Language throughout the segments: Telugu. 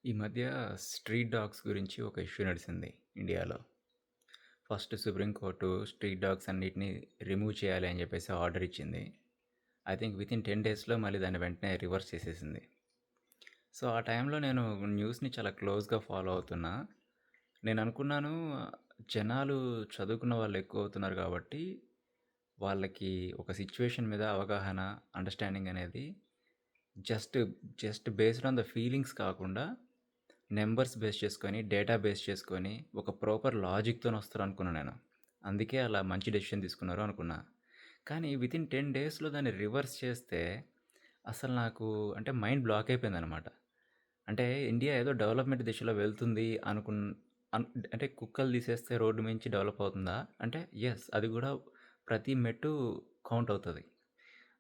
ఈ మధ్య స్ట్రీట్ డాగ్స్ గురించి ఒక ఇష్యూ నడిసింది ఇండియాలో. First supreme court street dogs అన్నిటిని రిమూవ్ చేయాలి అని చెప్పేసి ఆర్డర్ ఇచ్చింది. ఐ థింక్ వితిన్ 10 డేస్‌లో మళ్ళీ దాన్ని వెంటనే రివర్స్ చేసేసింది. సో, ఆ టైంలో నేను న్యూస్‌ని చాలా క్లోజ్‌గా ఫాలో అవుతున్నా. నేననుకున్నాను జనాలు చదువుకున్న వాళ్ళు ఎక్కువవుతున్నారు కాబట్టి, వాళ్ళకి ఒక సిట్యుయేషన్ మీద అవగాహన, అండర్‌స్టాండింగ్ అనేది just, just based on the feelings కాకుండా నంబర్స్ బేస్ చేసుకొని, డేటా బేస్ చేసుకొని, ఒక ప్రాపర్ లాజిక్‌తోనొస్తారనుకున్నా నేను. అందుకే అలా మంచి డెసిషన్ తీసుకున్నారు అనుకున్నా. కానీ వితిన్ 10 డేస్‌లో దాన్ని రివర్స్ చేస్తే, అసలు నాకు అంటే మైండ్ బ్లాక్ అయిపోయిందనమాట. అంటే ఇండియా ఏదో డెవలప్‌మెంట్ దిశలో వెళ్తుంది అన్ అంటే కుక్కలు తీసేస్తే రోడ్డు మించి డెవలప్ అవుతుందా? అంటే యెస్. అది గూడా ప్రతి మెట్టు కౌంట్ అవుతది.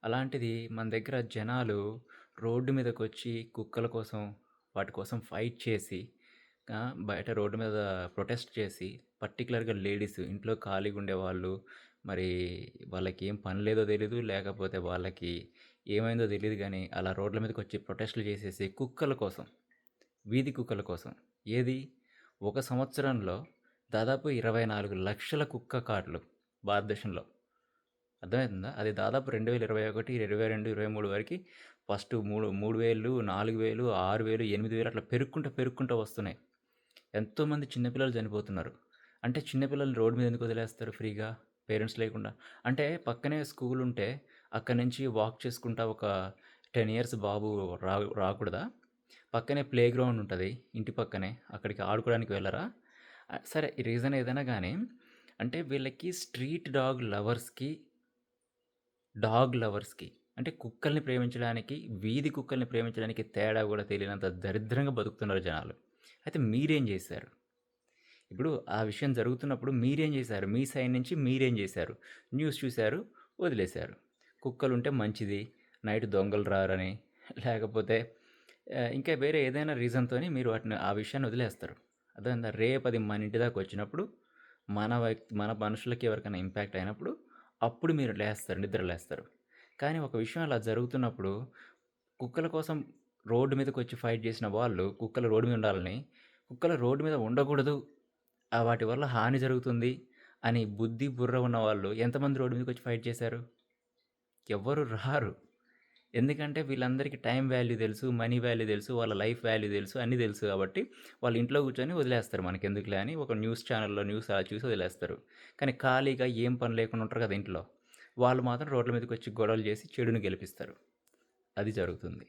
అలాంటిది మన దగ్గర జనాలు రోడ్డు మీదకొచ్చి కుక్కల కోసం, వాటి కోసం ఫైట్ చేసి బయట రోడ్డు మీద ప్రొటెస్ట్ చేసి, పర్టిక్యులర్‌గా లేడీస్ ఇంట్లో ఖాళీగా ఉండేవాళ్ళు, మరి వాళ్ళకేం పని లేదో తెలీదు, లేకపోతే వాళ్ళకి ఏమైందో తెలీదు గానీ, అలా రోడ్ల మీదకొచ్చి ప్రొటెస్ట్‌లు చేసేసి కుక్కల కోసం, వీధి కుక్కల కోసం ఏది ఒక సంవత్సరంలో దాదాపు 24,00,000 కుక్క కాట్లు భారతదేశంలో. అర్థమైతుందా? అది దాదాపు 2021, 22, 23 వరకి ఫస్ట్ 3,000, 4,000, 6,000, 8,000 అట్లా పెరుక్కుంటా వస్తున్నాయి. ఎంతోమంది చిన్న పిల్లలు చనిపోతున్నారు. అంటే చిన్న పిల్లల్ని రోడ్డు మీద ఎందుకు వదిలేస్తారు ఫ్రీగా? పేరెంట్స్ లేకుండా. అంటే పక్కనే స్కూలుంటే అక్కడి నుంచి వాక్ చేసుకుంటా ఒక 10 ఇయర్స్ బాబు రాకూడదా? పక్కనే ప్లే గ్రౌండ్ ఉంటది. ఇంటి పక్కనే. అక్కడికి ఆడుకోవడానికి వెళ్ళరా? సరే ఈ రీజన్ ఏదైనా గానీ, అంటే వీళ్ళకి స్ట్రీట్ డాగ్ లవర్స్‌కి అంటే కుక్కల్ని ప్రేమించడానికి, వీధి కుక్కల్ని ప్రేమించడానికి తేడా గూడా తెలియనంత దరిద్రంగా బతుకుతున్నారు జనాలు. అయితే మీరేం జేశారు? ఇప్పుడు ఆ విషయం జరుగుతున్నప్పుడు మీరేం జేశారు? మీ సైడ్ నుంచి మీరేం జేశారు? న్యూస్ చూసారు, వదిలేశారు. కుక్కలుంటే మంచిది, నైట్ దొంగలు రారని, లేకపోతే ఇంకా వేరే ఏదైనా రీజన్‌తోని మీరు ఆ విషయాన్ని వదిలేస్తారు. అర్థమైందా? రేపది మన ఇంటి దాకొచ్చినప్పుడు, మన మనుషులకి ఎవరికైనా ఇంపాక్ట్ అయినప్పుడు, అప్పుడు మీరు నిద్ర లేస్తారు. కానీ ఒక విషయం అలా జరుగుతున్నప్పుడు, కుక్కల కోసం రోడ్డు మీదకొచ్చి ఫైట్ జేసిన వాళ్ళు, కుక్కలు రోడ్డు మీద ఉండాలని, కుక్కలు రోడ్డు మీద ఉండకూడదు, వాటి వల్ల హాని జరుగుతుంది అని బుద్ధి, బుర్ర ఉన్నవాళ్ళు ఎంతమంది రోడ్డు మీదకొచ్చి ఫైట్ చేశారు? ఎవ్వరు రారు. ఎందుకంటే వీళ్ళందరికీ టైమ్ వాల్యూ తెలుసు, మనీ వాల్యూ తెలుసు, వాళ్ళ లైఫ్ వాల్యూ తెలుసు, అన్నీ తెలుసు కాబట్టి వాళ్ళు ఇంట్లో కూర్చొని వదిలేస్తారు మనకెందుకులే అని ఒక న్యూస్ ఛానెల్‌లో న్యూస్ అలా చూసి వదిలేస్తారు. కానీ ఖాళీగా ఏం పని లేకుండా ఉంటారు కదా ఇంట్లో. వాళ్ళు మాత్రం రోడ్ల మీదకొచ్చి గొడవలు చేసి చెడుని గెలిపిస్తారు. అది జరుగుతుంది.